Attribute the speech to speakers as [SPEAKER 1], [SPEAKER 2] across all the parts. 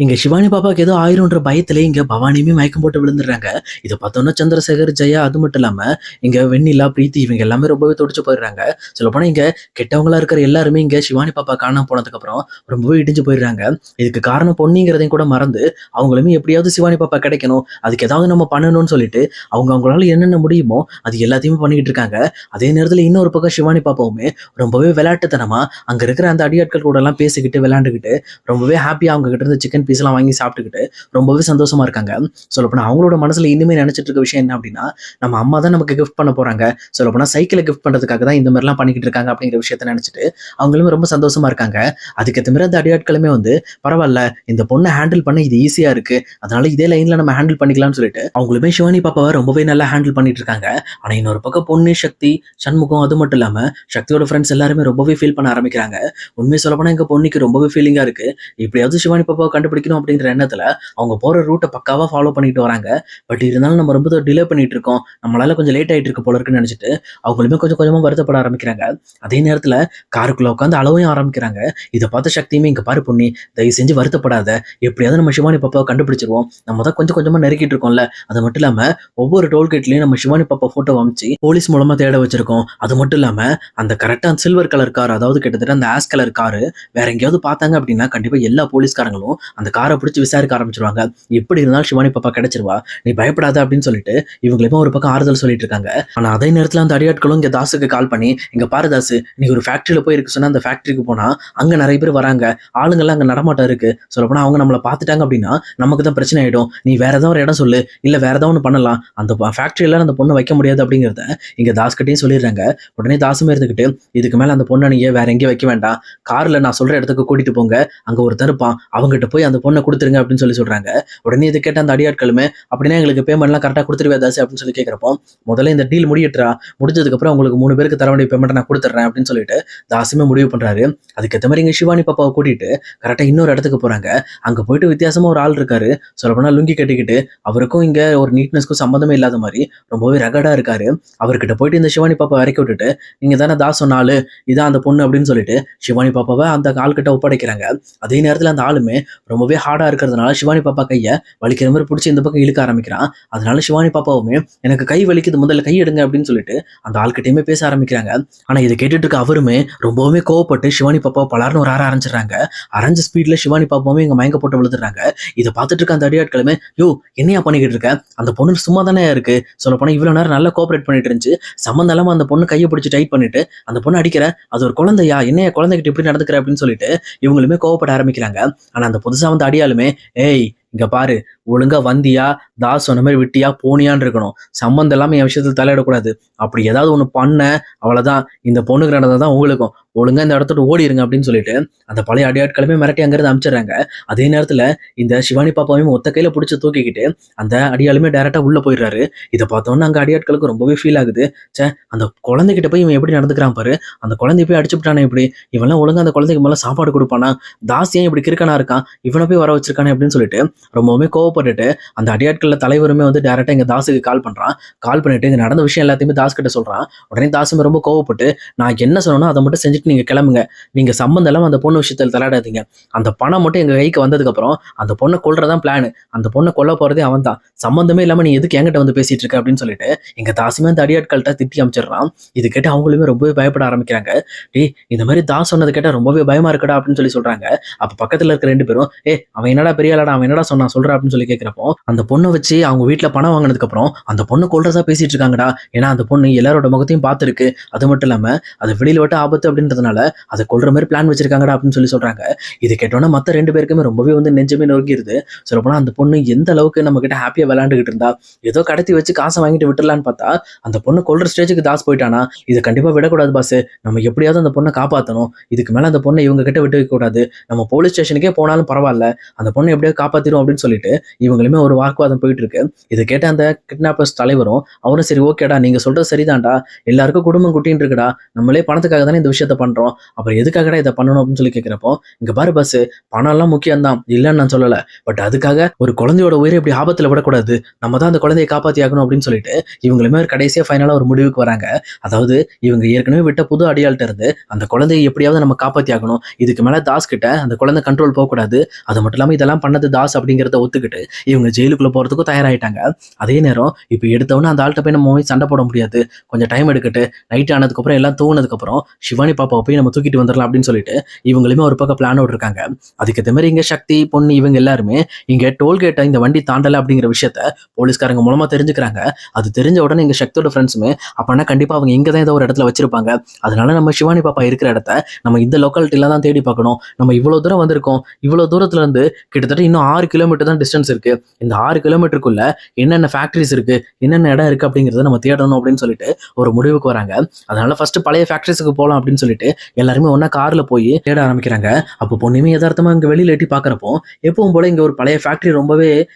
[SPEAKER 1] இங்க சிவானி பாப்பாக்கு ஏதோ ஆயிரும்ன்ற பயத்திலே இங்க பவானியுமே மயக்கம் போட்டு விழுந்துடுறாங்க. இத பார்த்தோன்னா சந்திரசேகர், ஜெயா அது மட்டும் இல்லாம, இங்க வெண்ணிலா, பிரீத்தி இவங்க எல்லாமே ரொம்பவே துடிச்சு போயிடுறாங்க. சொல்லப்போனா இங்க கெட்டவங்களா இருக்கிற எல்லாருமே இங்க சிவானி பாப்பா காணாம போனதுக்கப்புறம் ரொம்பவே இடிஞ்சு போயிடுறாங்க. இதுக்கு காரணம் பொன்னிங்கிறதையும் கூட மறந்து, அவங்களுமே எப்படியாவது சிவானி பாப்பா கிடைக்கணும். அதுக்கு ஏதாவது நம்ம பண்ணணும்னு சொல்லிட்டு, அவங்கவங்களால என்னென்ன முடியுமோ அது எல்லாத்தையுமே பண்ணிக்கிட்டு இருக்காங்க. அதே நேரத்துல இன்னொரு பக்கம் சிவானி பாப்பாவுமே ரொம்பவே விளையாட்டுத்தனமா அங்க இருக்கிற அந்த அடியாட்கள் கூடலாம் பேசிக்கிட்டு, விளையாண்டுக்கிட்டு ரொம்பவே ஹாப்பியா அவங்க கிட்ட இருந்து சிக்கன் பீஸ்லாம் வாங்கி சாப்பிட்டுக்கிட்டு ரொம்பவே சந்தோஷமா இருக்காங்க. சொல்லப்போனா அவங்களோட மனசுல இனிமே நினைச்சிட்டு இருக்க விஷயம் என்ன அப்படின்னா, நம்ம அம்மா தான் நமக்கு கிஃப்ட் பண்ண போறாங்க. சொல்லப்போனா சைக்கிளை கிஃப்ட் பண்றதுக்காக தான் இந்த மாதிரிலாம் பண்ணிக்கிட்டு இருக்காங்க அப்படிங்கிற விஷயத்த நினைச்சிட்டு அவங்களுமே ரொம்ப சந்தோஷமா இருக்காங்க. அதுக்கேற்ற மாதிரி அந்த அடியாட்களுமே வந்து பரவாயில்ல, இந்த பொண்ணை ஹேண்டில் பண்ண இது ஈஸியா இருக்கு, அதனால இதே லைன்ல நம்ம ஹேண்டில் பண்ணிக்கலாம்னு சொல்லிட்டு அவங்களுமே சிவானி பாப்பாவை ரொம்பவே நல்லா ஹேண்டில் பண்ணிட்டு இருக்காங்க. ஆனா இன்னொரு பக்கம் பொண்ணு, சக்தி, சண்முகம் அது மட்டும் இல்லாம சக்தியோட ஃப்ரெண்ட்ஸ் எல்லாருமே ரொம்பவே ஃபீல் பண்ண ஆரம்பிக்கிறாங்க. உண்மையை சொல்லப்போனா எங்க பொண்ணுக்கு ரொம்பவே ஃபீலிங்கா இருக்கு. எப்படியாவது சிவானி பாப்பாவை கண்டுபிடிக்கணும் அப்படிங்கிற எண்ணத்துல அவங்க போற ரூட்டை பக்காவா ஃபாலோ பண்ணிட்டு வராங்க. பட் இருந்தாலும் நம்ம ரொம்ப டிலே பண்ணிட்டு இருக்கோம், நம்மளால கொஞ்சம் லேட் ஆயிட்டு இருக்கு போல இருக்குன்னு நினைச்சிட்டு அவங்களுமே கொஞ்சம் கொஞ்சமா வருத்தப்பட ஆரம்பிக்கிறாங்க. அதே நேரத்துல காருக்குள்ள உட்காந்து அளவையும் ஆரம்பிக்கிறாங்க. இதை பார்த்த சக்தியுமே, இங்க பாரு பொண்ணி, தயவு செஞ்சு வருத்தப்படாத, எப்படியாவது நம்ம சிவானி பாப்பாவை கண்டுபிடிச்சிருவோம், நம்ம தான் கொஞ்சம் கொஞ்சமா நெருக்கிட்டு இருக்கோம்ல. அது மட்டும் இல்லாம ஒவ்வொரு டோல்கேட்லயும் நம்ம சிவானி பாப்பா போட்டோ அமைச்சு போலீஸ் மூலமா தேட வச்சிருக்கோம். அது மட்டும் இல்லாம அந்த கரெக்டா சில்வர் கலர் கார், அதாவது கிட்டத்தட்ட அந்த ஆஸ் கலர் காரு வேற எங்கேயாவது பார்த்தாங்க அப்படின்னா கண்டிப்பா எல்லா போலீஸ்காரங்களும் அந்த காரை பிடிச்சி விசாரிக்க ஆரம்பிச்சிருவாங்க. எப்படி இருந்தாலும் சிவானி பாப்பா கிடைச்சிருவா, நீ பயப்படாத அப்படின்னு சொல்லிட்டு இவங்களுமே ஒரு பக்கம் ஆறுதல் சொல்லிட்டு இருக்காங்க. ஆனா அதே நேரத்துல அந்த அடியாட்களும் இங்க தாசுக்கு கால் பண்ணி, இங்க பாரு தாசு, நீ ஒரு ஃபேக்டரியில போய் இருக்கு சொன்னா அந்த ஃபேக்டரிக்கு போனா அங்க நிறைய பேர் வராங்க, ஆளுங்கெல்லாம் அங்க நடமாட்டம் இருக்கு, சொல்ல போனா அவங்க நம்மளை பார்த்துட்டாங்க அப்படின்னா நமக்கு தான் பிரச்சனை ஆயிடும், நீ வேற ஏதாவது ஒரு இடம் சொல்லு, இல்ல வேற ஏதாவது ஒன்று பண்ணலாம், அந்த ஃபேக்டரியில அந்த பொண்ணை வைக்க முடியாது அப்படிங்கிறத இங்க தாஸ்கிட்டையும் சொல்லிடுறாங்க. உடனே தாசுமே இருந்துகிட்டு, இதுக்கு மேல அந்த பொண்ணை நீங்க வேற எங்கேயும் வைக்க வேண்டாம், கார்ல நான் சொல்ற இடத்துக்கு கூட்டிட்டு போங்க, அங்க ஒருத்தர் இருப்பான், அவங்ககிட்ட போய் அந்த பொண்ணை கொடுத்துருங்க அப்படின்னு சொல்றாங்க. உடனே இது கேட்ட அந்த அடியாட்களுமே, அப்படின்னா எங்களுக்கு பேமெண்ட்லாம் கரெக்டா கொடுத்துருவே தாசி அப்படின்னு சொல்லி கேட்கிறப்போ, முதல்ல இந்த டீல் முடியட்டுறா, முடிஞ்சதுக்கு அப்புறம் உங்களுக்கு 3 பேருக்கு தர வேண்டிய பேமெண்ட் நான் கொடுத்துட்றேன் அப்படின்னு சொல்லிட்டு தாசுமே முடிவு பண்றாரு. அதுக்கேற்ற மாதிரி இங்க சிவானி பாப்பாவை கூட்டிட்டு கரெக்டா இன்னொரு இடத்துக்கு போறாங்க. அங்க போயிட்டு வித்தியாசமா ஒரு ஆள் இருக்காரு. சொல்லப்போனா லுங்கி கட்டிக்கிட்டு, அவருக்கும் இங்க ஒரு நீட்னஸ்க்கும் சம்மந்தமே இல்லாத மாதிரி ரொம்பவே ரகடா இருக்காரு. அவர்கிட்ட போயிட்டு இந்த சிவானி பாப்பா இறக்கி விட்டுட்டு, நீங்க தானே தாஸ் சொன்ன ஆளு, இதான் அந்த பொண்ணு அப்படின்னு சொல்லிட்டு சிவானி பாப்பாவை அந்த ஆள்கிட்ட ஒப்படைக்கிறாங்க. அதே நேரத்துல அந்த ஆளுமே ரொம்பவே ஹார்டா இருக்கிறதுனால சிவானி பாப்பா கையை வலிக்கிற மாதிரி பிடிச்சி இந்த பக்கம் இழுக்க ஆரம்பிக்கிறான். அதனால சிவானி பாப்பாவுமே, எனக்கு கை வலிக்குது, முதல்ல கை எடுங்க அப்படின்னு சொல்லிட்டு அந்த ஆள்கிட்டயுமே பேச ஆரம்பிக்கிறாங்க. ஆனா இதை கேட்டுட்டு இருக்க அவருமே ரொம்பவுமே கோவப்பட்டு சிவானி பாப்பாவை பலார்னு ஒரு ஆரம்பிச்சிடுறாங்க. அரைஞ்ச ஸ்பீட்ல சிவானி பாப்பாவுமே இங்க மயங்க போட்டு விழுந்துடுறாங்க. இதை பார்த்துட்டு இருக்க அந்த அடியாட்களுமே, யோ என்னையா பண்ணிக்கிட்டு இருக்க, அந்த பொண்ணு சும்மா தானே இருக்கு, சொல்ல போனா இவ்வளவு நேரம் நல்லா கோஆபரேட் பண்ணிட்டு இருந்துச்சு, சம்மந்தம் இல்லாம அந்த பொண்ணு கையை பிடிச்சி டைட் பண்ணிட்டு அந்த பொண்ணு அடிக்கிற, அது ஒரு குழந்தையா, என்னைய குழந்தைகிட்ட இப்படி நடந்துக்கிற அப்படின்னு சொல்லிட்டு இவங்களுமே கோவப்பட ஆரம்பிக்கிறாங்க. ஆனா அந்த புதுசா வந்து அடியாலுமே, ஏய் இங்க பாரு, ஒழுங்கா வந்தியா, தாஸ் சொன்ன மாதிரி விட்டியா போனியான்னு இருக்கணும், சம்மந்தம் இல்லாம என் விஷயத்துல தலையிடக்கூடாது, அப்படி ஏதாவது ஒண்ணு பண்ண அவ்வளவுதான், இந்த பொண்ணுக்கு நடந்ததான் உங்களுக்கும், ஒழுங்கா இந்த இடத்தோட ஓடிடுங்க அப்படின்னு சொல்லிட்டு அந்த பழைய அடியாட்களுமே மிரட்டி அங்கிருந்து அனுப்பிச்சிடுறாங்க. அதே நேரத்துல இந்த சிவானி பாப்பாவையும் ஒத்த கையில பிடிச்சி தூக்கிக்கிட்டு அந்த அடியாலுமே டைரக்டா உள்ள போயிடுறாரு. இதை பார்த்தோன்னா அங்க அடியாட்களுக்கு ரொம்பவே ஃபீல் ஆகுது. சே, அந்த குழந்தைகிட்ட போய் இவன் எப்படி நடந்துக்கிறான் பாரு, அந்த குழந்தைய போய் அடிச்சுட்டானே, இப்படி இவெல்லாம் ஒழுங்கா அந்த குழந்தைக்கு மேல சாப்பாடு கொடுப்பானா, தாஸ் ஏன் இப்படி கிறுக்கனா இருக்கான், இவனை போய் வர வச்சிருக்கானே அப்படின்னு சொல்லிட்டு ரொம்பவுமே கோவப்பட்டுட்டு அந்த அடியாட்கள தலைவருமே வந்து டைரக்டா எங்க தாஸுக்கு கால் பண்றான். கால் பண்ணிட்டு இங்க நடந்த விஷயம் எல்லாத்தையுமே தாஸ் கிட்ட சொல்றான். உடனே தாசுமே ரொம்ப கோவப்பட்டு, நான் என்ன சொன்னனோ அதை மட்டும் செஞ்சுட்டு நீங்க கிளம்புங்க, நீங்க சம்பந்தம் இல்லாம அந்த பொண்ணு விஷயத்துல தலையிடாதீங்க, அந்த பணம் மட்டும் எங்க கைக்கு வந்ததுக்கு அப்புறம் அந்த பொண்ணை கொல்றதான் பிளான், அந்த பொண்ணை கொல்ல போறதே அவன் தான், சம்பந்தமே இல்லாம நீ எதுக்கு என்கிட்ட வந்து பேசிட்டு இருக்க அப்படின்னு சொல்லிட்டு எங்க தாசுமே அந்த அடியாட்கள்கிட்ட திட்டி அமைச்சிடுறான். இது கேட்டு அவங்களுமே ரொம்பவே பயப்பட ஆரம்பிக்கிறாங்க. டேய், இந்த மாதிரி தாஸ் சொன்னது கேட்டா ரொம்பவே பயமா இருக்கடா அப்படின்னு சொல்றாங்க. அப்ப பக்கத்துல இருக்க 2 பேரும், அவன் என்னடா பெரிய ஆளாடா, அவன் என்னடா சொன்னா சொல்ற அப்படின்னு சொல்லி கேட்கிறப்போ, அந்த பொண்ணை வச்சு அவங்க வீட்டுல பணம் வாங்கினதுக்கு அப்புறம் அந்த பொண்ணு கொல்றதா பேசிட்டு இருக்காங்கடா, ஏன்னா அந்த பொண்ணு எல்லாரோட முகத்தையும் பார்த்துருக்கு, அது மட்டும் இல்லாம அது வெளியில விட்டு ஆபத்து அப்படின்றதுனால அதை கொல்ற மாதிரி பிளான் வச்சிருக்காங்கடா அப்படின்னு சொல்றாங்க. இது கேட்டோன்னா மத்த 2 பேருக்குமே ரொம்பவே வந்து நெஞ்சமே நொறுங்கிருது. சொல்லப்போனா அந்த பொண்ணு எந்த அளவுக்கு நம்ம கிட்ட ஹாப்பியா விளையாண்டுகிட்டு இருந்தா, ஏதோ கடத்தி வச்சு காசை வாங்கிட்டு விட்டுலான்னு பார்த்தா அந்த பொண்ணு கொல்ற ஸ்டேஜுக்கு தாஸ் போயிட்டானா, இதை கண்டிப்பா விடக்கூடாது பாஸ், நம்ம எப்படியாவது அந்த பொண்ணை காப்பாற்றணும், இதுக்கு மேல அந்த பொண்ணை இவங்க கிட்ட விட்டு வைக்க கூடாது, நம்ம போலீஸ் ஸ்டேஷனுக்கே போனாலும் பரவாயில்ல, அந்த பொண்ணை எப்படியாவது காப்பாத்திரும் அப்படின்னு சொல்லிட்டு இவங்களுமே ஒரு வாக்குவாதம் போயிட்டு இருக்கு. இதை கேட்ட அந்த கிட்னாப்பர்ஸ் தலைவரும் அவரும் சரி ஓகேடா, நீங்க சொல்றது சரிதான்டா, எல்லாருக்கும் குடும்பம் குட்டின்னு இருக்குடா, நம்மளே பணத்துக்காக தானே இந்த விஷயத்த பண்றோம், அப்புறம் எதுக்காகடா இதை பண்ணணும் அப்படின்னு சொல்லி கேட்கிறப்போ, இங்க பாரு பஸ், பணம் எல்லாம் முக்கியம் தான், இல்லைன்னு நான் சொல்லல, பட் அதுக்காக ஒரு குழந்தையோட உயிரை இப்படி ஆபத்துல விடக்கூடாது, நம்ம தான் அந்த குழந்தையை காப்பாத்தி ஆகணும் அப்படின்னு சொல்லிட்டு இவங்களுமே ஒரு கடைசியா ஃபைனலா ஒரு முடிவுக்கு வராங்க. அதாவது இவங்க ஏற்கனவே விட்ட புது அடியாள்கிட்ட இருந்து அந்த குழந்தையை எப்படியாவது நம்ம காப்பாத்தி ஆகணும், இதுக்கு மேல தாஸ் கிட்ட அந்த குழந்தை கண்ட்ரோல் போகக்கூடாது, அது மட்டும் இல்லாம இதெல்லாம் பண்ணது தாஸ் அப்படிங்கிறத ஒத்துக்கிட்டு இவங்க ஜெயிலுக்குள்ள போறதுக்கும் தயாராயிட்டாங்க. அதே நேரம் இப்ப எடுத்தவொடனே அந்த ஆள்கிட்ட போய் நம்ம போய் சண்டை போட முடியாது, கொஞ்சம் டைம் எடுக்கட்டு, நைட் ஆனதுக்கு அப்புறம் எல்லாம் தூங்கினதுக்கு அப்புறம் சிவானி பாப்பாவை போய் நம்ம தூக்கிட்டு வந்துடலாம் அப்படின்னு சொல்லிட்டு இவங்களுமே ஒரு பக்கம் பிளானோட இருக்காங்க. அதுக்கேற்ற மாதிரி இங்க சக்தி பொண்ணு இவங்க எல்லாருமே இங்க டோல்கேட்டை இந்த வண்டி தாண்டல அப்படிங்கிற விஷயத்த போலீஸ்காரங்க மூலமா தெரிஞ்சுக்கிறாங்க. அது தெரிஞ்ச உடனே இங்க சக்தியோட ஃப்ரெண்ட்ஸுமே அப்பனா கண்டிப்பா அவங்க இங்க தான் ஏதோ ஒரு இடத்துல வச்சிருப்பாங்க, அதனால நம்ம சிவானி பாப்பா இருக்கிற இடத்த நம்ம இந்த லொக்காலிட்டியில தான் தேடி பார்க்கணும், நம்ம இவ்வளவு தூரம் வந்திருக்கோம், இவ்வளவு தூரத்துல இருந்து கிட்டத்தட்ட இன்னும் 6 கிலோமீட்டர் தான் டிஸ்டன்ஸ் இருக்கு, இந்த 6 கிலோமீட்டருக்குள்ள என்னென்ன ஃபேக்டரிஸ் இருக்கு, என்னென்ன இடம் இருக்கு அப்படிங்கறத நம்ம தேடணும் அப்படின்னு சொல்லிட்டு ஒரு முடிவுக்கு வராங்க. அதனால ஃபர்ஸ்ட் பழைய ஃபேக்டரிஸ்க்கு போகலாம் அப்படின்னு சொல்லிட்டு எல்லாருமே ஒன்னா கார்ல போய் தேட ஆரம்பிக்கிறாங்க. அப்போ பொண்ணுமே யதார்த்தமா இங்க வெளியில எட்டி பாக்குறப்போ எப்பவும் போல இங்க ஒரு பழைய ஃபேக்டரி ரொம்பவே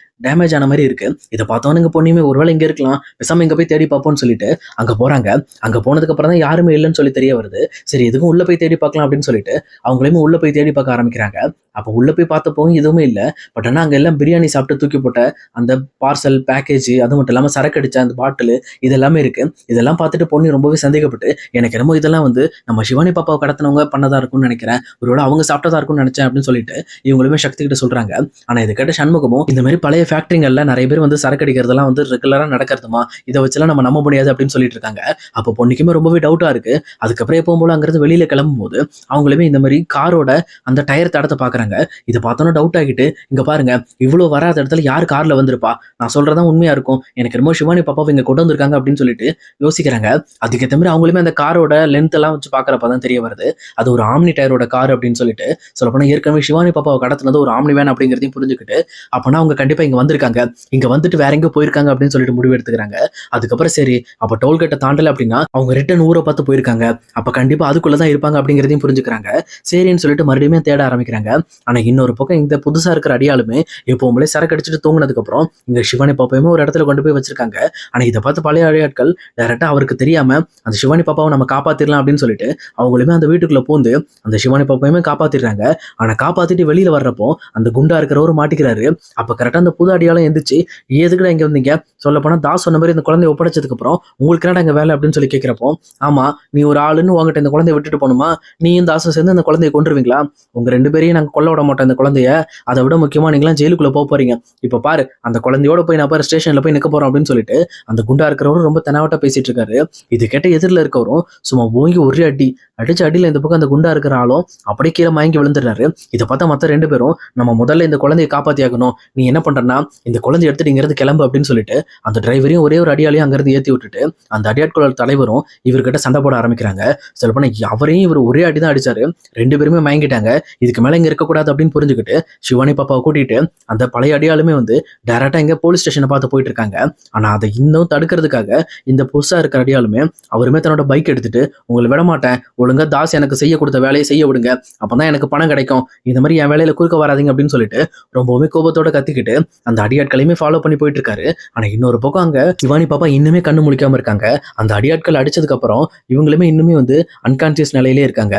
[SPEAKER 1] டேமேஜ் ஆன மாதிரி இருக்கு. இதை பார்த்தோன்னு பொண்ணுமே ஒருவேளை இங்க இருக்கலாம், பேசாம இங்க போய் தேடி பார்ப்போம்னு சொல்லிட்டு அங்க போறாங்க. அங்க போனதுக்கு அப்புறம் தான் யாருமே இல்லைன்னு சொல்லி தெரிய வருது. சரி எதுக்கும் உள்ள போய் தேடி பார்க்கலாம் அப்படின்னு சொல்லிட்டு அவங்களையுமே உள்ள போய் தேடி பார்க்க ஆரம்பிக்கிறாங்க. அப்போ உள்ள போய் பார்த்தப்போ எதுவுமே இல்லை. பட் ஆனால் அங்க எல்லாம் பிரியாணி சாப்பிட்டு தூக்கி போட்ட அந்த பார்சல் பேக்கேஜ், அது மட்டும் இல்லாம சரக்கு அடிச்ச அந்த பாட்டில், இது எல்லாமே இருக்கு. இதெல்லாம் பார்த்துட்டு பொண்ணு ரொம்பவே சந்தேகப்பட்டு எனக்கு என்னமோ இதெல்லாம் நம்ம சிவானி பாப்பாவை கடத்தினவங்க பண்ணதா இருக்கும்னு நினைக்கிறேன், ஒருவேளை அவங்க சாப்பிட்டதா இருக்கும்னு நினைச்சேன் அப்படின்னு சொல்லிட்டு இவங்களுமே சக்தி கிட்ட சொல்றாங்க. ஆனா இதை கேட்ட சண்முகமும் இந்த மாதிரி பழைய ஃபேக்டரிங்கள்ல நிறைய பேர் சரக்கு அடிக்கிறதெல்லாம் ரெகுலரா நடக்கிறதுமா, இதை வச்செல்லாம் நம்ம நம்ப முடியாது அப்படின்னு சொல்லிட்டு இருக்காங்க. அப்போ பொண்ணுக்குமே ரொம்பவே டவுட்டா இருக்கு. அதுக்கப்புறம் எப்பவும் போல அங்கிருந்து வெளியில கிளம்பும் போது அவங்களுமே இந்த மாதிரி காரோட அந்த டயர் தடத்தை பாக்குறாங்க. இதை பார்த்தோன்னா டவுட் ஆகிட்டு, இங்க பாருங்க இவ்வளவு வராத இடத்துல யார் கார்ல வந்திருப்பா, நான் சொல்றதான் உண்மையா இருக்கும், எனக்கு ரொம்ப சிவானி பாப்பாவை இங்க கொண்டு வந்திருக்காங்க அப்படின்னு சொல்லிட்டு யோசிக்கிறாங்க. அதுக்கேற்ற மாதிரி அவங்களுமே அந்த காரோட லென்த் எல்லாம் வச்சு பாக்குறப்பதான் தெரிய வருது அது ஒரு ஆம்னி டயரோட கார் அப்படின்னு சொல்லிட்டு. சொல்லப்போனா ஏற்கனவே சிவானி பாப்பாவை கடத்தினது ஒரு ஆம்னி வேன் அப்படிங்கிறதையும் புரிஞ்சுக்கிட்டு அப்பனா அவங்க கண்டிப்பா இங்க வந்திருக்காங்க, இங்க வந்துட்டு வேற எங்க போயிருக்காங்க அப்படின்னு சொல்லிட்டு முடிவு எடுத்துக்கிறாங்க. அதுக்கப்புறம் சரி அப்ப டோல்கேட்டை தாண்டல அப்படின்னா அவங்க ரிட்டர்ன் ஊரை பார்த்து போயிருக்காங்க, அப்ப கண்டிப்பா அதுக்குள்ளதான் இருப்பாங்க அப்படிங்கிறதையும் புரிஞ்சுக்கிறாங்க. சரின்னு சொல்லிட்டு மறுபடியும் தேட ஆரம்பிக்கிறாங்க. ஆனா இன்னொரு பக்கம் இந்த புதுசா இருக்கிற அடியாளுமே எப்பவுமே சரக்கு அடிச்சுட்டு தூங்கினதுக்கு அப்புறம் இங்க சிவானி பாப்பாவுமே ஒரு இடத்துல கொண்டு போய் வச்சிருக்காங்க. ஆனா இதை பார்த்து பழைய அடியாட்கள் டைரக்டா அவருக்கு தெரியாம அந்த சிவானி பாப்பாவை நம்ம காப்பாத்திரலாம் அப்படின்னு சொல்லிட்டு அவங்களுமே அந்த வீட்டுக்குள்ள பூந்து அந்த சிவானி பாப்பாவுமே காப்பாத்திடுறாங்க. ஆனா காப்பாத்திட்டு வெளியில வர்றப்போ அந்த குண்டா இருக்கிறவரு மாட்டிக்கிறாரு. அப்ப கரெக்டா அந்த புது அடியாலும் எந்திரிச்சு, எதுக்குடா இங்க வந்தீங்க, சொல்ல போனா தாஸ் சொன்ன மாதிரி இந்த குழந்தைய ஒப்படைச்சதுக்கு அப்புறம் உங்களுக்கு என்னடா இங்க வேலை அப்படின்னு சொல்லி கேட்கிறப்போ, ஆமா நீ ஒரு ஆளுன்னு உங்ககிட்ட இந்த குழந்தைய விட்டுட்டு போகணுமா, நீயும் தாசும் சேர்ந்து அந்த குழந்தைய கொண்டுருவீங்களா, உங்க 2 பேரையும் நாங்க கொல்ல விட மாட்டோம் இந்த குழந்தைய, அதை விட முக்கியமா நீங்களாம் ஜெயிலுக்குள்ள போறீங்க, இப்ப பாரு அந்த குழந்தையோட போய் நான் பாரு ஸ்டேஷன்ல போய் நிக்க போறோம் அப்படின்னு சொல்லிட்டு அந்த குண்டா இருக்கிறவரும் ரொம்ப தெனாவட்டா பேசிட்டு இருக்காரு. இது கேட்ட எதிரில் இருக்கவரும் சும்மா ஓங்கி ஒரே அடிச்ச அடியில இந்த பக்கம் அந்த குண்டா இருக்கிற ஆளும் அப்படியே கீழே மயங்கி விழுந்துடுறாரு. இதை பார்த்தா மத்த 2 பேரும் நம்ம முதல்ல இந்த குழந்தையை காப்பாத்தி ஆகணும், நீ என்ன பண்றன்னா இந்த குழந்தை எடுத்துட்டு இங்கிருந்து கிளம்பு அப்படின்னு சொல்லிட்டு அந்த டிரைவரையும் ஒரே ஒரு அடியாலையும் அங்கிருந்து ஏத்தி விட்டுட்டு அந்த அடியாட்களோட தலைவரும் இவர்கிட்ட சண்டை போட ஆரம்பிக்கிறாங்க. சொல்ல போனா அவரையும் இவர் ஒரே அடிதான் அடிச்சாரு, 2 பேருமே மயங்கிட்டாங்க. இதுக்கு மேல இங்க இருக்கக்கூடாது அப்படின்னு புரிஞ்சுக்கிட்டு சிவானி பாப்பாவை கூட்டிட்டு அந்த பழைய அடியாலுமே டைரக்டா இங்க போலீஸ் ஸ்டேஷனை பார்த்து போயிட்டு இருக்காங்க. ஆனா அதை இன்னும் தடுக்கிறதுக்காக இந்த புதுசா இருக்கிற அடியாலுமே அவருமே தன்னோட பைக் எடுத்துட்டு, உங்களை விட மாட்டேன், ஒழுங்கா தாஸ் எனக்கு செய்ய கொடுத்த வேலையை செய்ய விடுங்க, அப்பதான் எனக்கு பணம் கிடைக்கும், இந்த மாதிரி என் வேலையில குறுக்க வராதீங்க அப்படின்னு சொல்லிட்டு ரொம்பவுமே கோபத்தோட கத்திக்கிட்டு அந்த அடியாட்களையுமே ஃபாலோ பண்ணி போயிட்டு இருக்காரு. ஆனா இன்னொரு பக்கம் அங்க சிவானி பாப்பா இன்னுமே கண்ணு முழிக்காம இருக்காங்க. அந்த அடியாட்கள் அடிச்சதுக்கு அப்புறம் இவங்களுமே இன்னுமே அன்கான்சியஸ் நிலையிலே இருக்காங்க.